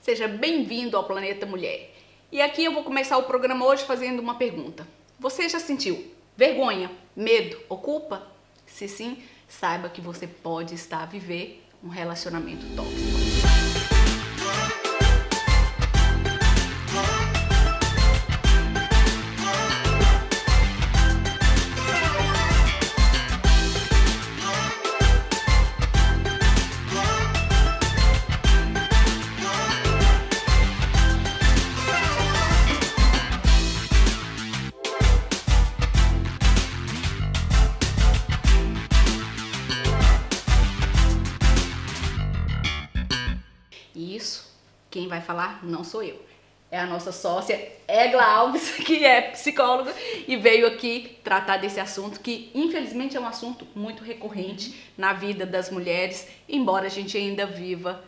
Seja bem-vindo ao Planeta Mulher. E aqui eu vou começar o programa hoje fazendo uma pergunta. Você já sentiu vergonha, medo ou culpa? Se sim, saiba que você pode estar a viver um relacionamento tóxico. E isso, quem vai falar não sou eu. É a nossa sócia Egla Alves, que é psicóloga e veio aqui tratar desse assunto que, infelizmente, é um assunto muito recorrente na vida das mulheres, embora a gente ainda viva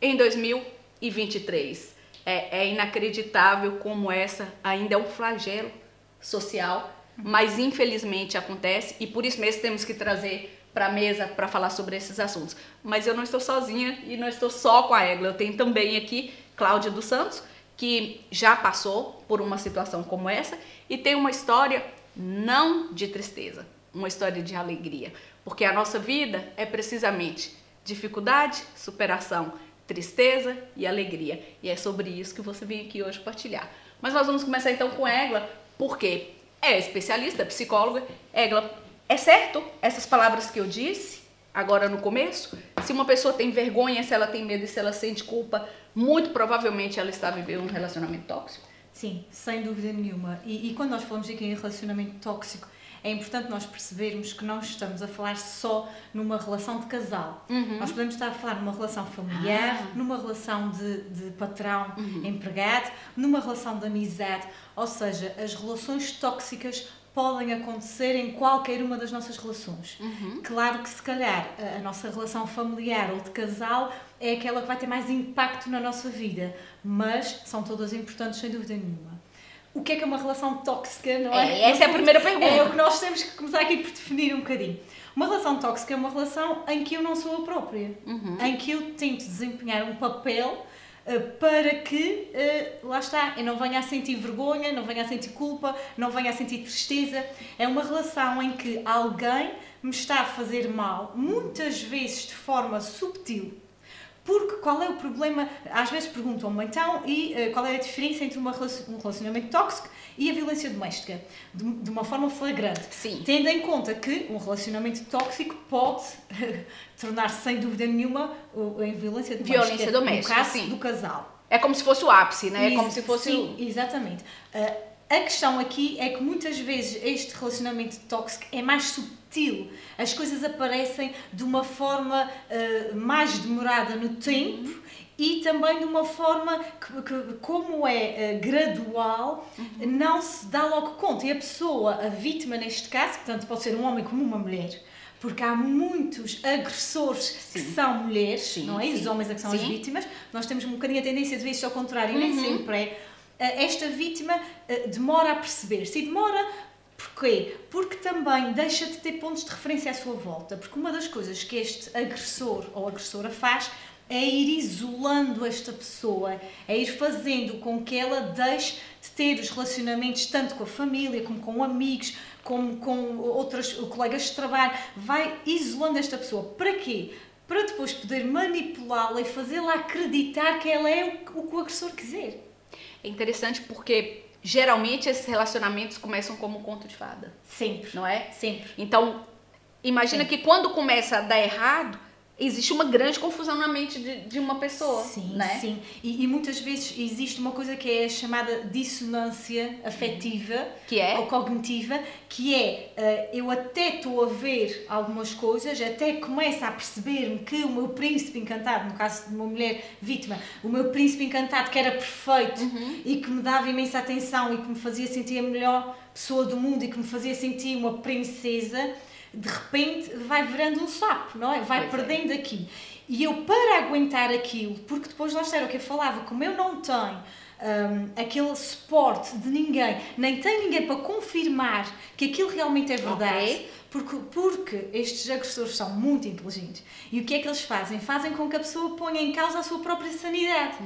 em 2023. É inacreditável como essa ainda é um flagelo social, mas infelizmente acontece e por isso mesmo temos que trazer para a mesa para falar sobre esses assuntos. Mas eu não estou sozinha e não estou só com a Egla. Eu tenho também aqui Cláudia dos Santos, que já passou por uma situação como essa e tem uma história não de tristeza, uma história de alegria. Porque a nossa vida é precisamente dificuldade, superação, tristeza e alegria. E é sobre isso que você veio aqui hoje partilhar. Mas nós vamos começar então com a Egla, porque é especialista, psicóloga. Egla, é certo essas palavras que eu disse agora no começo? Se uma pessoa tem vergonha, se ela tem medo e se ela sente culpa, muito provavelmente ela está vivendo um relacionamento tóxico? Sim, sem dúvida nenhuma. E quando nós falamos aqui em relacionamento tóxico, é importante nós percebermos que não estamos a falar só numa relação de casal. Nós podemos estar a falar numa relação familiar, numa relação de patrão, empregado, numa relação de amizade. Ou seja, as relações tóxicas podem acontecer em qualquer uma das nossas relações. Claro que se calhar a nossa relação familiar ou de casal é aquela que vai ter mais impacto na nossa vida, mas são todas importantes sem dúvida nenhuma. O que é uma relação tóxica, não é? Essa é a primeira pergunta. É o que nós temos que começar aqui por definir um bocadinho. Uma relação tóxica é uma relação em que eu não sou a própria, em que eu tento desempenhar um papel para que, lá está, eu não venha a sentir vergonha, não venha a sentir culpa, não venha a sentir tristeza. É uma relação em que alguém me está a fazer mal, muitas vezes de forma subtil. Porque qual é o problema? Às vezes perguntam-me então, qual é a diferença entre um relacionamento tóxico e a violência doméstica? De uma forma flagrante. Sim. Tendo em conta que um relacionamento tóxico pode tornar-se sem dúvida nenhuma em violência doméstica. No caso sim. do casal. É como se fosse o ápice, né? É como se fosse sim, exatamente. A questão aqui é que muitas vezes este relacionamento tóxico é mais subtil. As coisas aparecem de uma forma mais demorada no tempo e também de uma forma que como é gradual, não se dá logo conta. E a pessoa, a vítima neste caso, que tanto pode ser um homem como uma mulher, porque há muitos agressores que são mulheres, não é? Os homens é que são as vítimas. Nós temos um bocadinho a tendência de ver isto ao contrário, e nem sempre é. Esta vítima demora a perceber-se. E demora porquê? Porque também deixa de ter pontos de referência à sua volta. Porque uma das coisas que este agressor ou agressora faz é ir isolando esta pessoa, é ir fazendo com que ela deixe de ter os relacionamentos tanto com a família, como com amigos, como com outros colegas de trabalho. Vai isolando esta pessoa. Para quê? Para depois poder manipulá-la e fazê-la acreditar que ela é o que o agressor quiser. É interessante porque geralmente esses relacionamentos começam como um conto de fada. Sempre. Não é? Sempre. Então, imagina que quando começa a dar errado, existe uma grande confusão na mente de uma pessoa. Sim, né? sim. E muitas vezes existe uma coisa que é chamada dissonância afetiva ou cognitiva, que é, eu até estou a ver algumas coisas, até começo a perceber-me que o meu príncipe encantado, no caso de uma mulher vítima, o meu príncipe encantado que era perfeito e que me dava imensa atenção e que me fazia sentir a melhor pessoa do mundo e que me fazia sentir uma princesa, de repente vai virando um sapo, não é? Vai perdendo aqui. E eu, para aguentar aquilo, porque depois lá está, era o que eu falava, como eu não tenho aquele suporte de ninguém, nem tenho ninguém para confirmar que aquilo realmente é verdade, porque estes agressores são muito inteligentes. E o que é que eles fazem? Fazem com que a pessoa ponha em causa a sua própria sanidade.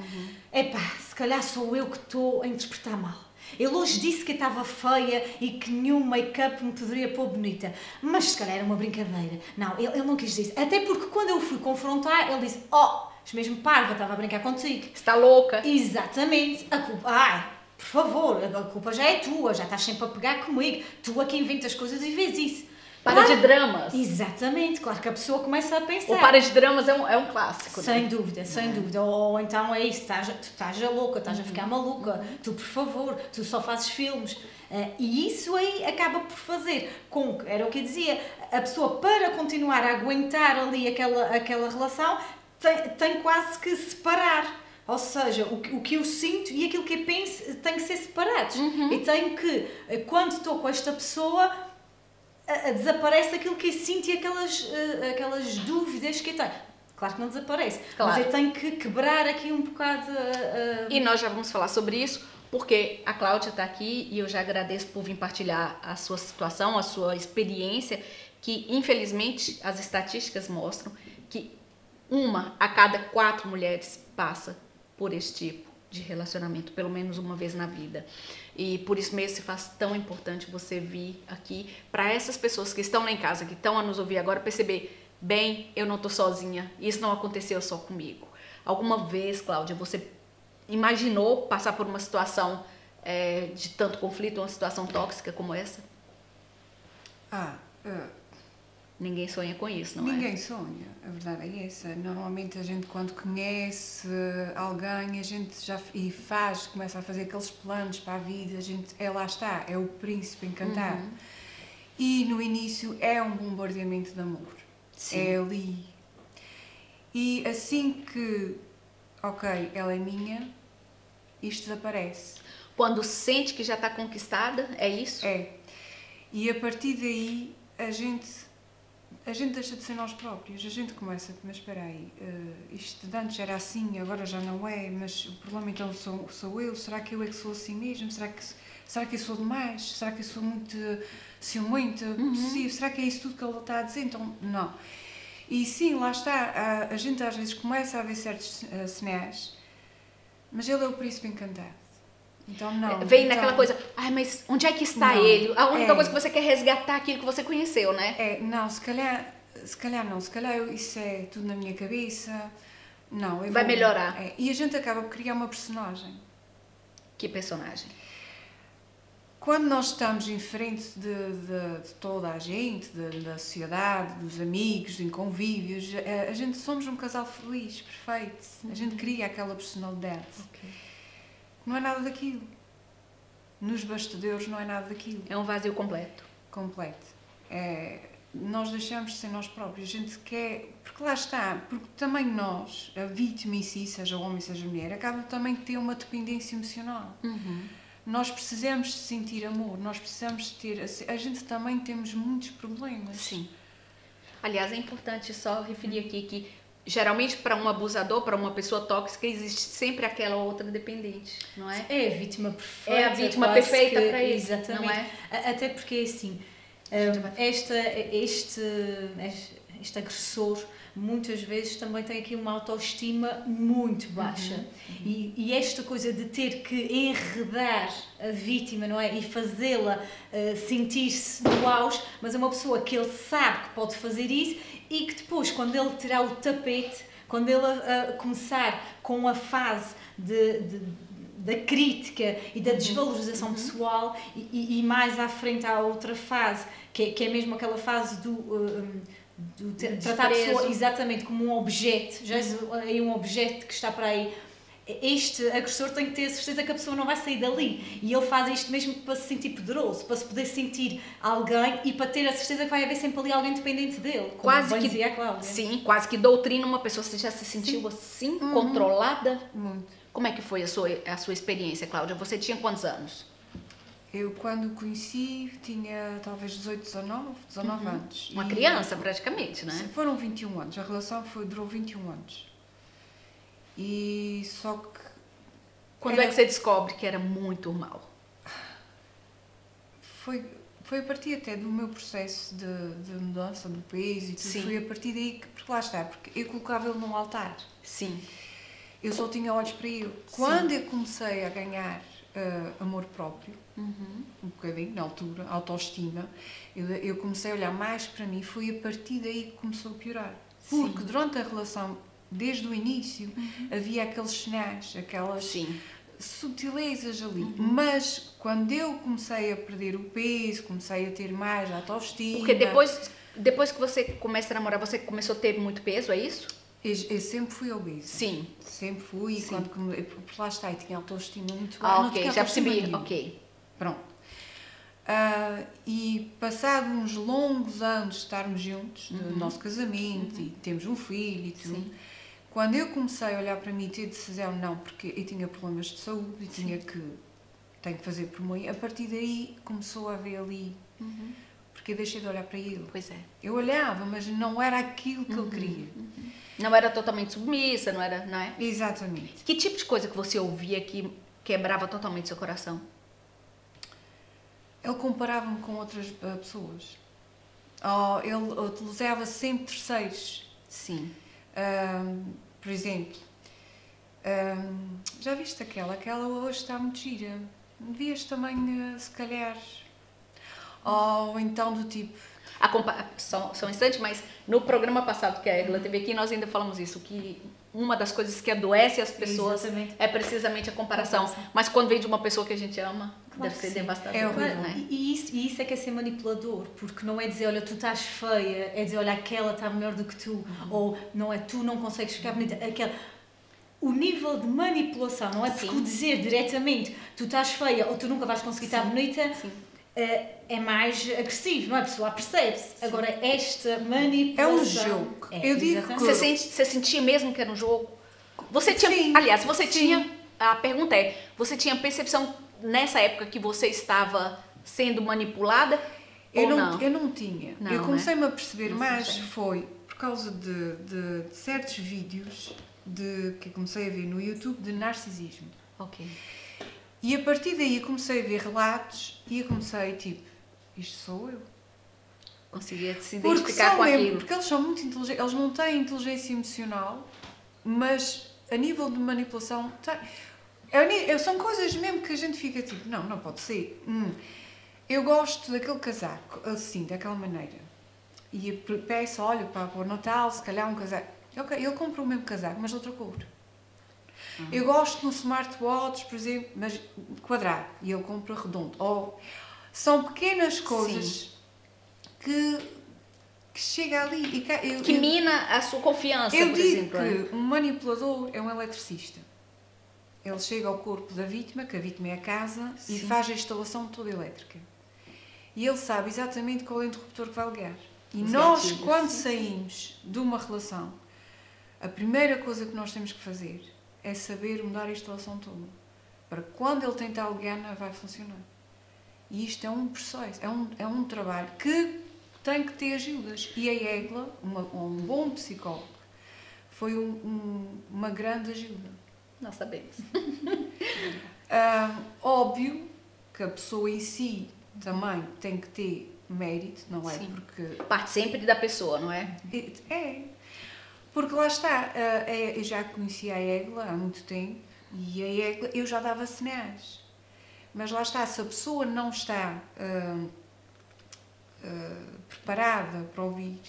Epá, se calhar sou eu que estou a interpretar mal. Ele hoje disse que eu estava feia e que nenhum make-up me poderia pôr bonita. Mas se calhar era uma brincadeira. Não, ele não quis dizer. Até porque quando eu o fui confrontar, ele disse: oh, és mesmo parva, estava a brincar contigo. Está louca. Exatamente. A culpa... Ai, por favor, a culpa já é tua, já estás sempre a pegar comigo. Tu é que inventas coisas e vês isso. Para de dramas. Exatamente, claro que a pessoa começa a pensar. O para de dramas é um clássico. Sem dúvida, sem dúvida. Ou então é isso, tu estás a louca, estás a ficar maluca. Tu, por favor, tu só fazes filmes. E isso aí acaba por fazer com que, era o que eu dizia, a pessoa para continuar a aguentar ali aquela relação tem quase que separar. Ou seja, o que eu sinto e aquilo que eu penso tem que ser separados. E tenho que, quando estou com esta pessoa, desaparece aquilo que eu sinto e aquelas dúvidas que eu tenho. Claro que não desaparece, claro. Mas eu tenho que quebrar aqui um bocado... E nós já vamos falar sobre isso, porque a Cláudia está aqui e eu já agradeço por vir partilhar a sua situação, a sua experiência, que infelizmente as estatísticas mostram que 1 a cada 4 mulheres passa por esse tipo de relacionamento, pelo menos uma vez na vida. E por isso mesmo se faz tão importante você vir aqui para essas pessoas que estão lá em casa, que estão a nos ouvir agora, perceber, bem, eu não estou sozinha, isso não aconteceu só comigo. Alguma vez, Cláudia, você imaginou passar por uma situação de tanto conflito, uma situação tóxica como essa? Ninguém sonha com isso, não é? Ninguém sonha, a verdade é essa. Normalmente a gente, quando conhece alguém, a gente já começa a fazer aqueles planos para a vida, a gente, lá está, é o príncipe encantado. E no início é um bombardeamento de amor. Sim. É ali. E assim que, ok, ela é minha, isto desaparece. Quando sente que já está conquistada, é isso? É. E a partir daí, a gente deixa de ser nós próprios, a gente começa, mas espera aí, isto de antes era assim, agora já não é, mas o problema então sou eu, será que eu é que sou assim mesmo, será que eu sou demais, será que eu sou muito ciumenta, possível, será que é isso tudo que ele está a dizer, então não. E sim, lá está, a gente às vezes começa a ver certos sinais, mas ele é o príncipe encantado. Então não. Vem naquela coisa, mas onde é que está ele? A única coisa que você quer resgatar aquilo que você conheceu, né? Não, se calhar não, se calhar isso é tudo na minha cabeça. Não, vai melhorar. E a gente acaba por criar uma personagem. Que personagem? Quando nós estamos em frente de toda a gente, da sociedade, dos amigos, em convívios, a gente somos um casal feliz, perfeito. A gente cria aquela personalidade. Não é nada daquilo. Nos bastidores não é nada daquilo. É um vazio completo. Completo. Nós deixamos de ser nós próprios. A gente quer... Porque lá está. Porque também nós, a vítima em si, seja homem, seja mulher, acaba também de ter uma dependência emocional. Nós precisamos de sentir amor. Nós precisamos de ter... A gente também temos muitos problemas. Sim. Aliás, é importante só referir aqui que geralmente, para um abusador, para uma pessoa tóxica, existe sempre aquela outra dependente, não é? É a vítima perfeita. É a vítima perfeita para isso, exatamente. Não é? Até porque, assim, este agressor, muitas vezes, também tem aqui uma autoestima muito baixa. E esta coisa de ter que enredar a vítima, não é? E fazê-la sentir-se no auge, mas é uma pessoa que ele sabe que pode fazer isso e que depois, quando ele tirar o tapete, quando ele começar com a fase da crítica e da desvalorização pessoal e mais à frente há outra fase, que é mesmo aquela fase do tratar a pessoa exatamente como um objeto, já é um objeto que está para aí. Este agressor tem que ter a certeza que a pessoa não vai sair dali. E ele faz isto mesmo para se sentir poderoso, para se poder sentir alguém e para ter a certeza que vai haver sempre ali alguém dependente dele. Quase que dizia a Cláudia. Sim, quase que doutrina uma pessoa. Você já se sentiu assim, controlada? Muito. Como é que foi a sua experiência, Cláudia? Você tinha quantos anos? Eu, quando o conheci, tinha talvez 18, 19 anos. Uma criança, praticamente, né? Foram 21 anos. A relação durou 21 anos. E só que... Quando é que você descobre que era muito mal? Foi a partir até do meu processo de mudança do país e tudo. Sim. Foi a partir daí que... Porque lá está, porque eu colocava ele num altar. Sim. Eu só tinha olhos para ele. Quando eu comecei a ganhar amor próprio, um bocadinho, na altura, autoestima, eu comecei a olhar mais para mim, foi a partir daí que começou a piorar. Porque Sim. durante a relação, desde o início, havia aqueles sinais, aquelas sutilezas ali. Mas quando eu comecei a perder o peso, comecei a ter mais autoestima... Porque depois que você começa a namorar, você começou a ter muito peso, é isso? Eu sempre fui obesa. Sim. Sempre fui. E Sim. por lá está, eu tinha autoestima muito Ah, baixa. ok, já percebi. Ok. Pronto. E passado uns longos anos de estarmos juntos, do nosso casamento, e temos um filho e tudo, Sim. quando eu comecei a olhar para mim e ter decisão, não, porque eu tinha problemas de saúde e tenho que fazer por mim, a partir daí começou a haver ali, porque eu deixei de olhar para ele. Pois é. Eu olhava, mas não era aquilo que eu queria. Não era totalmente submissa, não é? Exatamente. Que tipo de coisa que você ouvia que quebrava totalmente seu coração? Ele comparava-me com outras pessoas. Ele utilizava sempre terceiros. Sim. Por exemplo, já viste aquela? Aquela hoje está muito gira. Devias também, se calhar... Ou então do tipo... Só um instante, mas no programa passado que a Egla teve aqui, nós ainda falamos isso, que uma das coisas que adoece as pessoas é precisamente a comparação. Mas quando vem de uma pessoa que a gente ama, deve ser devastador. É horrível, né? E isso é que é ser manipulador, porque não é dizer, olha, tu estás feia, é dizer, olha, aquela está melhor do que tu, ou não é, tu não consegues ficar bonita, aquela... O nível de manipulação, não é porque o dizer diretamente, tu estás feia ou tu nunca vais conseguir estar bonita, é mais agressivo, não é? A pessoa percebe-se. Agora, esta manipulação... É um jogo. Eu digo que... Você sentia mesmo que era um jogo? Você tinha... Sim. Aliás, você tinha... A pergunta é, você tinha percepção nessa época que você estava sendo manipulada ou não? Eu não tinha. Não, eu comecei-me a perceber Não mais, sei. foi por causa de certos vídeos que eu comecei a ver no YouTube de narcisismo. Ok. E a partir daí eu comecei a ver relatos e eu comecei, tipo, isto sou eu. Conseguia se Porque identificar com aquilo. porque eles são muito inteligentes, eles não têm inteligência emocional, mas a nível de manipulação, são coisas mesmo que a gente fica tipo, não pode ser. Eu gosto daquele casaco, assim, daquela maneira. E eu peço, olha, para o Natal, se calhar um casaco. Ok, ele compra o mesmo casaco, mas de outra cor. Eu gosto de um smartwatch, por exemplo, mas quadrado, e ele compra redondo. São pequenas coisas que chega ali e Que mina a sua confiança, eu por digo exemplo. que um manipulador é um eletricista. Ele chega ao corpo da vítima, que a vítima é a casa, e faz a instalação toda elétrica. E ele sabe exatamente qual é o interruptor que vai ligar. E nós, gatilhos. quando saímos de uma relação, a primeira coisa que nós temos que fazer é saber mudar a instalação toda. Para quando ele tentar ligar, não vai funcionar. E isto é um processo, é um trabalho que tem que ter ajudas. E a Egla, um bom psicólogo, foi uma grande ajuda. Nós sabemos. Óbvio que a pessoa em si também tem que ter mérito, não é? Sim. Porque Parte sempre da pessoa, não é? porque lá está, eu já conhecia a Egla há muito tempo e a Egla eu já dava sinais. Mas lá está, se a pessoa não está preparada para ouvir,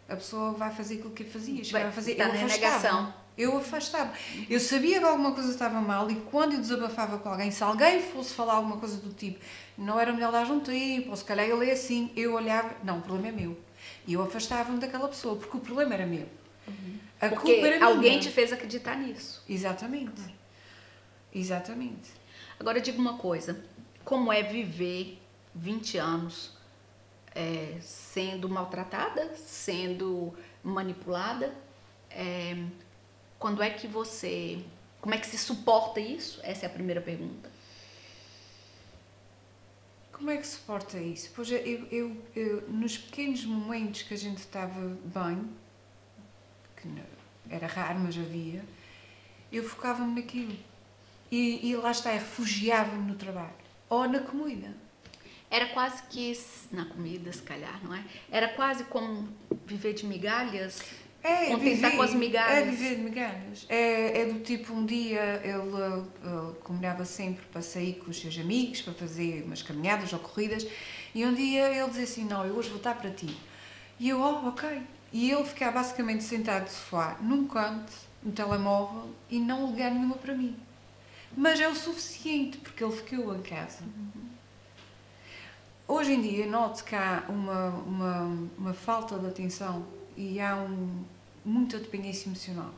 a pessoa vai fazer aquilo que eu fazia. Vai estar na negação. Eu afastava. Eu sabia que alguma coisa estava mal e quando eu desabafava com alguém, se alguém fosse falar alguma coisa do tipo, não era melhor dar um tempo, ou se calhar ele é assim, eu olhava, não, o problema é meu. E eu afastava-me daquela pessoa, porque o problema era meu. A Porque culpa era alguém minha. te fez acreditar nisso. Exatamente. Exatamente. Agora, diga uma coisa. Como é viver 20 anos sendo maltratada, sendo manipulada? Quando é que você... Como é que se suporta isso? Essa é a primeira pergunta. como é que suporta isso? Pois nos pequenos momentos que a gente estava bem, que era raro, mas havia, eu focava-me naquilo. E lá está, eu refugiava-me no trabalho. Ou na comida. Era quase que, na comida se calhar, não é? Era quase como viver de migalhas, contentar com as migalhas. É viver de migalhas. É do tipo, um dia ele combinava sempre para sair com os seus amigos, para fazer umas caminhadas ou corridas, e um dia ele dizia assim, não, eu hoje vou estar para ti. E eu, ok. E ele ficava basicamente sentado no sofá, num canto, no telemóvel, e não ligar nenhuma para mim. Mas é o suficiente, porque ele ficou em casa. Hoje em dia, noto que há uma falta de atenção e há muita dependência emocional.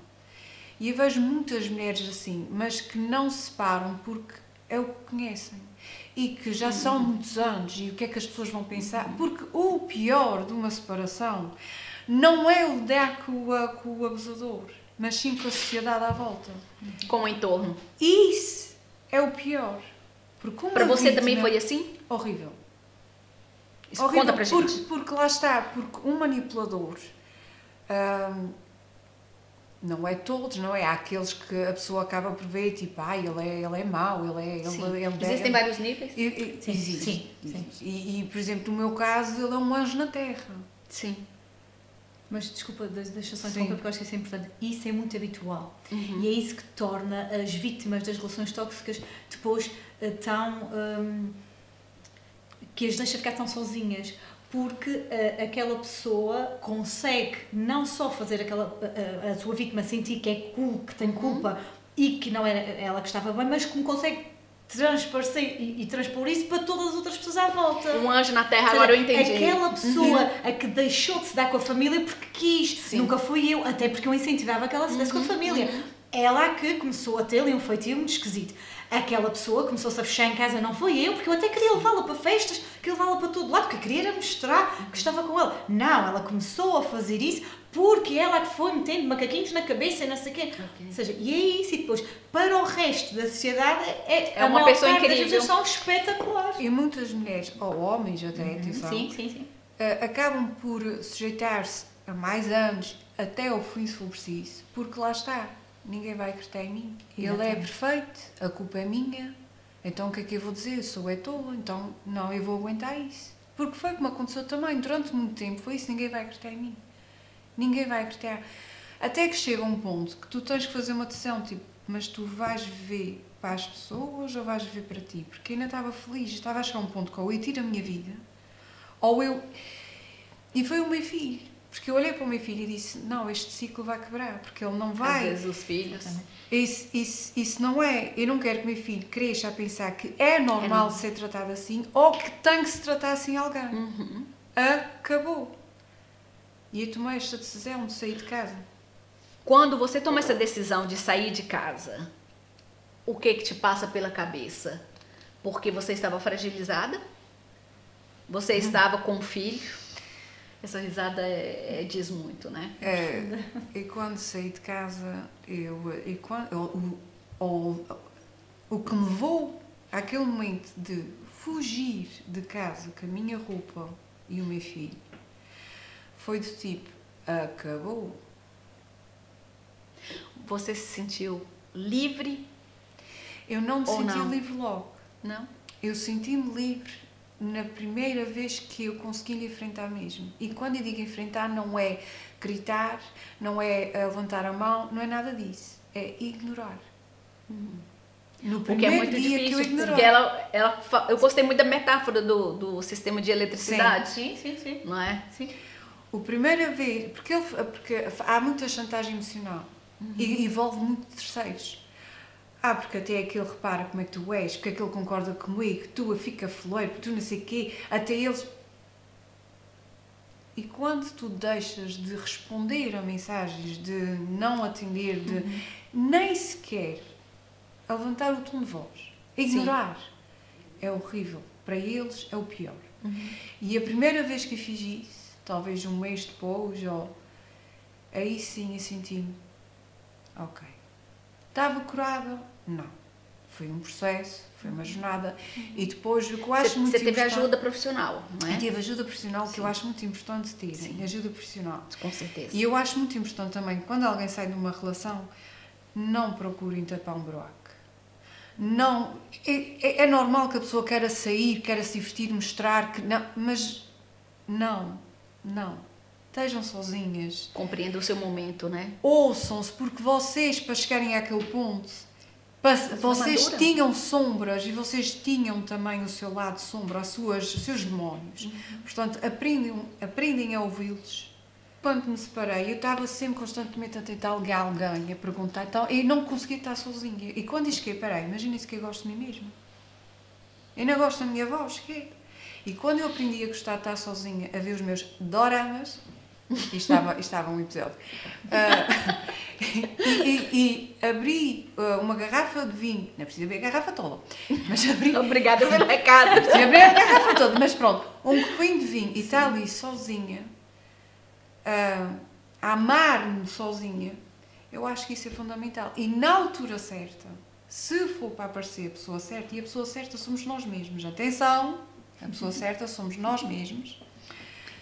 E eu vejo muitas mulheres assim, mas que não se separam porque é o que conhecem. E que já são muitos anos, e o que é que as pessoas vão pensar? Porque o pior de uma separação não é o lidar com o abusador, mas sim com a sociedade à volta. Com o entorno. Isso é o pior. Para você também foi assim? Horrível. Isso conta para gente. Porque lá está, porque um manipulador, não é todos, não é? Há aqueles que a pessoa acaba por ver, tipo, ele é mau, Existem vários níveis? Existe. E, por exemplo, no meu caso, ele é um anjo na terra. Sim. Mas, desculpa, deixa só interromper, porque eu acho que isso é importante. Isso é muito habitual. E é isso que torna as vítimas das relações tóxicas depois tão... que as deixa ficar tão sozinhas. Porque aquela pessoa consegue não só fazer a sua vítima sentir que que tem culpa e que não era ela que estava bem, mas como consegue transparecer e transpor isso para todas as outras pessoas à volta. Um anjo na terra, agora eu entendi. Aquela pessoa a que deixou de se dar com a família porque quis, nunca fui eu, até porque eu incentivava que ela se desse com a família. Ela é que começou a ter ali um feitio muito esquisito. Aquela pessoa começou-se a fechar em casa, não foi eu, porque eu até queria levá-la para festas, queria levá-la para todo lado, porque queria era mostrar que estava com ela. Não, ela começou a fazer isso porque ela que foi metendo macaquinhos na cabeça e não sei o quê. Ou seja, e é isso. E depois, para o resto da sociedade, é uma pessoa incrível. São espetaculares. E muitas mulheres, ou homens até, atenção, Sim. acabam por sujeitar-se a mais anos até ao fim, se for preciso, porque lá está. Ninguém vai acreditar em mim. Exatamente. Ele é perfeito, a culpa é minha. Então o que é que eu vou dizer? Eu sou tola, então não, eu vou aguentar isso. Porque foi como aconteceu também, durante muito tempo, foi isso, ninguém vai acreditar em mim. Ninguém vai acreditar. Até que chega um ponto que tu tens que fazer uma decisão, tipo, mas tu vais viver para as pessoas ou vais viver para ti? Porque eu ainda estava feliz, estava a chegar a um ponto que ou eu tiro a minha vida, ou eu... E foi o meu filho. Porque eu olhei para o meu filho e disse, não, este ciclo vai quebrar, porque ele não vai... Às vezes os filhos... Isso não é... Eu não quero que o meu filho cresça a pensar que é normal ser tratado assim, ou que tem que se tratar assim alguém. Acabou. E eu tomei esta decisão de sair de casa. Quando você toma essa decisão de sair de casa, o que te passa pela cabeça? Porque você estava fragilizada? Você estava com um filho? Essa risada diz muito, né? E quando saí de casa, o que me levou àquele momento de fugir de casa com a minha roupa e o meu filho foi do tipo, acabou. Você se sentiu livre? Eu não me senti livre logo. Não? Eu senti-me livre na primeira vez que eu consegui lhe enfrentar mesmo. E quando eu digo enfrentar, não é gritar, não é levantar a mão, não é nada disso. É ignorar. No primeiro muito dia difícil, que eu ignorei. Porque eu gostei muito da metáfora do sistema de eletricidade. Sim. Não é? Sim. A primeira vez, porque há muita chantagem emocional e envolve muito terceiros. Porque até aquele repara como é que tu és, porque aquele concorda comigo, tu fica fleiro, porque tu não sei o quê, até eles... E quando tu deixas de responder a mensagens, de não atender, de nem sequer a levantar o tom de voz, ignorar, é horrível. Para eles é o pior. E a primeira vez que eu fiz isso, talvez um mês depois, aí sim eu senti-me, ok. Estava curada? Não. foi um processo, foi uma jornada. E depois, o que eu acho muito Você teve importante... ajuda profissional, não é? Eu tive ajuda profissional, que eu acho muito importante terem, ajuda profissional. Com certeza. E eu acho muito importante também, quando alguém sai de uma relação, não procurem tapar um buraco. Não, é normal que a pessoa queira sair, queira se divertir, mostrar, que não, mas não. Estejam sozinhas. Compreenda o seu momento, né? Ouçam-se, porque vocês, para chegarem àquele ponto, vocês tinham sombras e vocês tinham também o seu lado sombra, os seus demónios. Portanto, aprendem a ouvi-los. Quando me separei, eu estava sempre constantemente a tentar ligar alguém, a perguntar, e não conseguia estar sozinha. E quando disse que, peraí, imaginem-se que eu gosto de mim mesma. Eu não gosto da minha voz, que? E quando eu aprendi a gostar de estar sozinha, a ver os meus doramas, e estava um episódio, e abri uma garrafa de vinho, não precisa beber a garrafa toda, mas abri... Obrigada pelo recado. Não precisa beber a garrafa toda, mas pronto, um copinho de vinho, e está ali sozinha, a amar-me sozinha, eu acho que isso é fundamental. E na altura certa, se for para aparecer a pessoa certa, e a pessoa certa somos nós mesmos, atenção, a pessoa certa somos nós mesmos.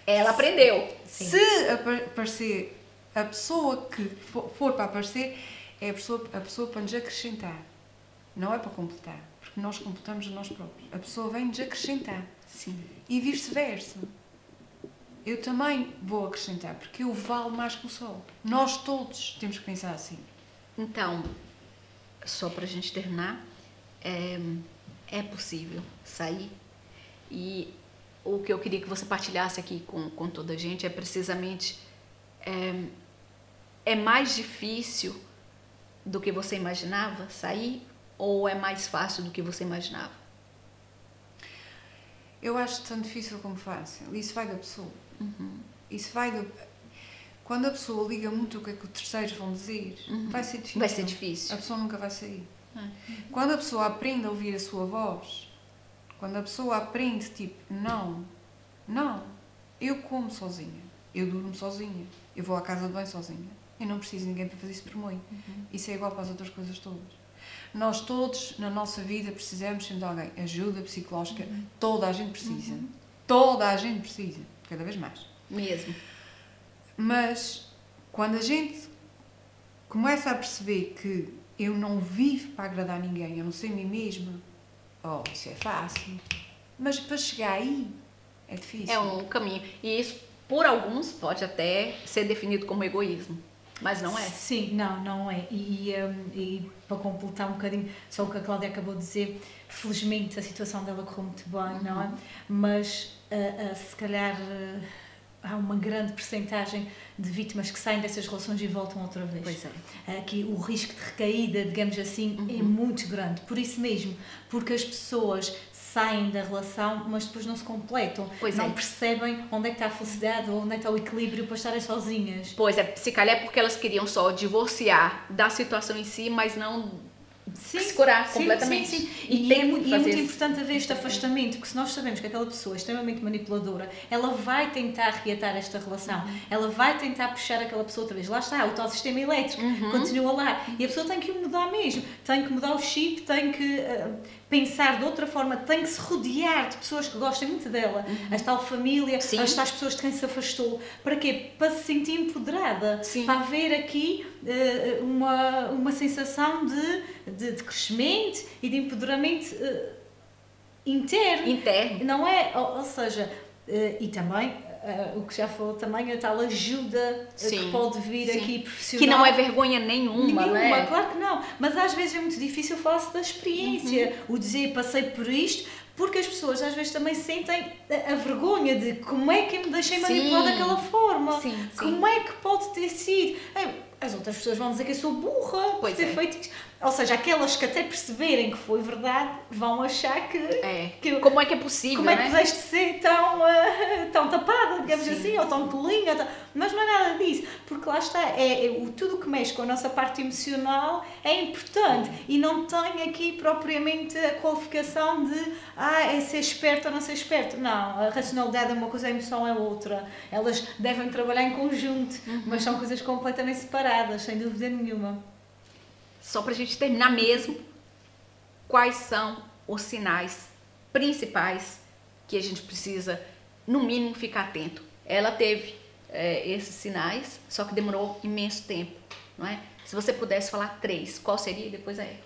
Ela aprendeu. Se aparecer a pessoa que for para aparecer, é a pessoa para nos acrescentar, não é para completar, porque nós completamos a nós próprios. A pessoa vem-nos acrescentar. Sim. E vice-versa. Eu também vou acrescentar, porque eu valo mais que o sol. Nós todos temos que pensar assim. Então, só para a gente terminar, é possível sair. E o que eu queria que você partilhasse aqui com toda a gente é precisamente... É mais difícil do que você imaginava sair ou é mais fácil do que você imaginava? Eu acho tão difícil como fácil. Isso vai da pessoa. Isso vai do... Quando a pessoa liga muito o que é que os terceiros vão dizer, vai ser difícil. Vai ser difícil. A pessoa nunca vai sair. Quando a pessoa aprende a ouvir a sua voz, quando a pessoa aprende, tipo, não, eu como sozinha, eu durmo sozinha, eu vou à casa de banho sozinha, eu não preciso de ninguém para fazer isso por mim. Isso é igual para as outras coisas todas. Nós todos, na nossa vida, precisamos sempre de alguém. Ajuda psicológica, toda a gente precisa. Toda a gente precisa. Cada vez mais. Mesmo. Mas, quando a gente começa a perceber que eu não vivo para agradar ninguém, eu não sei a mim mesma, isso é fácil. Mas para chegar aí, é difícil. É um caminho. E isso, por alguns, pode até ser definido como egoísmo. Mas não é. Sim, não é. E para completar um bocadinho só o que a Cláudia acabou de dizer, felizmente a situação dela correu muito bem, não é? Mas se calhar há uma grande percentagem de vítimas que saem dessas relações e voltam outra vez. Pois é. Que o risco de recaída, digamos assim, é muito grande. Por isso mesmo, porque as pessoas saem da relação, mas depois não se completam. Não percebem onde é que está a felicidade ou onde é que está o equilíbrio para estarem sozinhas. Pois é, se calhar é porque elas queriam só divorciar da situação em si, mas não se curar completamente. Sim. E é muito importante haver este afastamento, porque se nós sabemos que aquela pessoa é extremamente manipuladora, ela vai tentar reatar esta relação, ela vai tentar puxar aquela pessoa outra vez. Lá está, o tal sistema elétrico continua lá. E a pessoa tem que mudar mesmo, tem que mudar o chip, tem que pensar de outra forma, tem que se rodear de pessoas que gostem muito dela, a tal família, as tais pessoas de quem se afastou. Para quê? Para se sentir empoderada, para haver aqui uma sensação de crescimento e de empoderamento interno. Não é? Ou seja, e também o que já falou também, a tal ajuda que pode vir aqui profissional. Que não é vergonha nenhuma, né? Claro que não. Mas às vezes é muito difícil falar-se da experiência. O dizer, passei por isto, porque as pessoas às vezes também sentem a vergonha de como é que eu me deixei manipular daquela forma. Como é que pode ter sido? As outras pessoas vão dizer que eu sou burra por ter feito isto. Ou seja, aquelas que até perceberem que foi verdade vão achar que como é que é possível, como é que pudeste ser tão tapada, digamos assim, ou tão tolinha, mas não é nada disso, porque lá está, tudo o que mexe com a nossa parte emocional é importante e não tem aqui propriamente a qualificação de é ser esperto ou não ser esperto. Não, a racionalidade é uma coisa, a emoção é outra. Elas devem trabalhar em conjunto, mas são coisas completamente separadas, sem dúvida nenhuma. Só pra gente terminar mesmo, quais são os sinais principais que a gente precisa, no mínimo, ficar atento. Ela teve esses sinais, só que demorou imenso tempo, não é? Se você pudesse falar 3, qual seria? Depois é.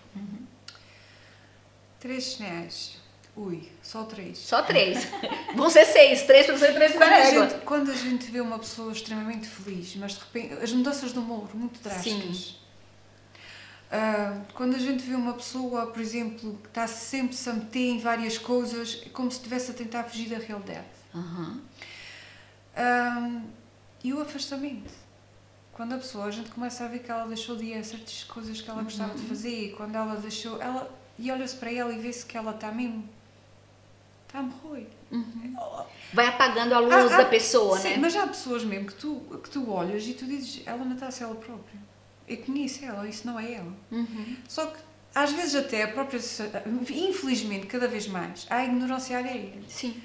3 sinais. Ui, só 3. Só 3. Vão ser 6. 3 para você, 3 para ela. Quando a gente vê uma pessoa extremamente feliz, mas de repente, as mudanças de humor muito drásticas. Sim. Quando a gente vê uma pessoa, por exemplo, que está sempre a meter em várias coisas, como se estivesse a tentar fugir da realidade. E o afastamento. Quando a gente começa a ver que ela deixou de ir a certas coisas que ela gostava de fazer, quando ela deixou, e olha-se para ela e vê-se que ela está mesmo, está a morrer. Vai apagando a luz da pessoa, sim, né? mas há pessoas mesmo que tu olhas e tu dizes, ela matasse ela própria. Eu conheço ela, isso não é ela. Só que, às vezes até a própria, infelizmente, cada vez mais, há a ignorância alheia. Sim.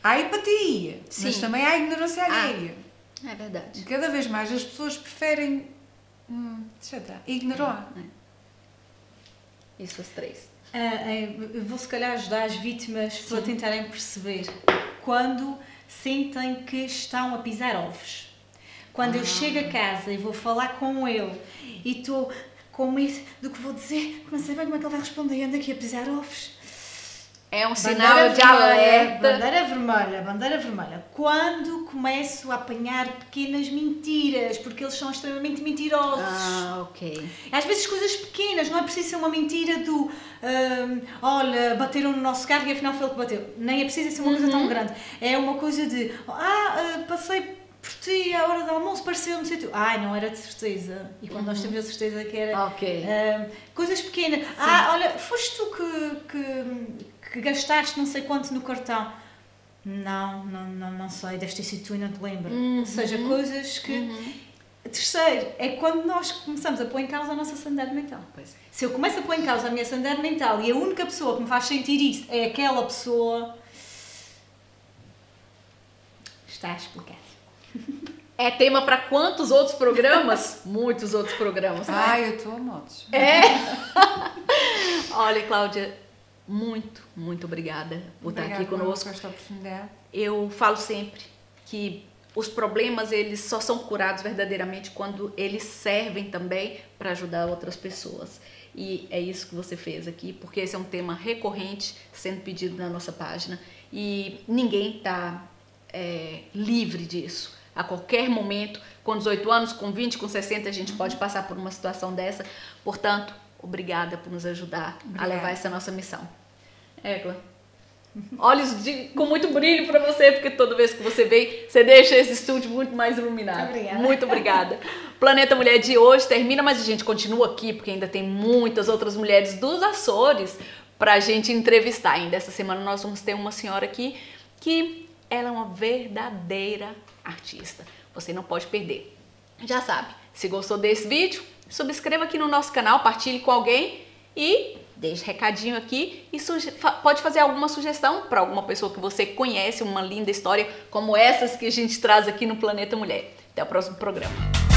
Há a empatia, Sim. mas também há a ignorância alheia. É verdade. Cada vez mais as pessoas preferem ignorar. Isso, as 3. Eu vou se calhar ajudar as vítimas a tentarem perceber quando sentem que estão a pisar ovos. Quando eu chego a casa e vou falar com ele e estou com medo do que vou dizer, não sei bem como é que ele vai responder, ando aqui a pisar ovos. É um sinal de alerta. Bandeira vermelha. Quando começo a apanhar pequenas mentiras, porque eles são extremamente mentirosos. Ok. Às vezes coisas pequenas, não é preciso ser uma mentira do olha, bateram no nosso carro e afinal foi ele que bateu. Nem é preciso ser uma coisa tão grande. É uma coisa de passei por ti à hora do almoço, pareceu-me ser tu. Não era de certeza. E quando nós temos a certeza que era... Ok. Coisas pequenas. Olha, foste tu que gastaste não sei quanto no cartão. Não sei, deves ter sido tu e não te lembro. Ou seja, coisas que... Terceiro, é quando nós começamos a pôr em causa a nossa sanidade mental. Pois é. Se eu começo a pôr em causa a minha sanidade mental e a única pessoa que me faz sentir isso é aquela pessoa... Está explicado. É tema para quantos outros programas? Muitos outros programas. Eu estou a motos. Olha, Cláudia, muito obrigada por estar aqui conosco. Por esta oportunidade. Eu falo sempre que os problemas, eles só são curados verdadeiramente quando eles servem também para ajudar outras pessoas. E é isso que você fez aqui, porque esse é um tema recorrente sendo pedido na nossa página e ninguém está livre disso. A qualquer momento, com 18 anos, com 20, com 60, a gente pode passar por uma situação dessa. Portanto, obrigada por nos ajudar a levar essa nossa missão. Égua, olhos com muito brilho para você, porque toda vez que você vem, você deixa esse estúdio muito mais iluminado. Obrigada. Muito obrigada. Planeta Mulher de hoje termina, mas a gente continua aqui, porque ainda tem muitas outras mulheres dos Açores para a gente entrevistar. Ainda essa semana nós vamos ter uma senhora aqui que ela é uma verdadeira artista. Você não pode perder. Já sabe, se gostou desse vídeo, subscreva aqui no nosso canal, partilhe com alguém e deixe recadinho aqui e pode fazer alguma sugestão para alguma pessoa que você conhece, uma linda história como essas que a gente traz aqui no Planeta Mulher. Até o próximo programa.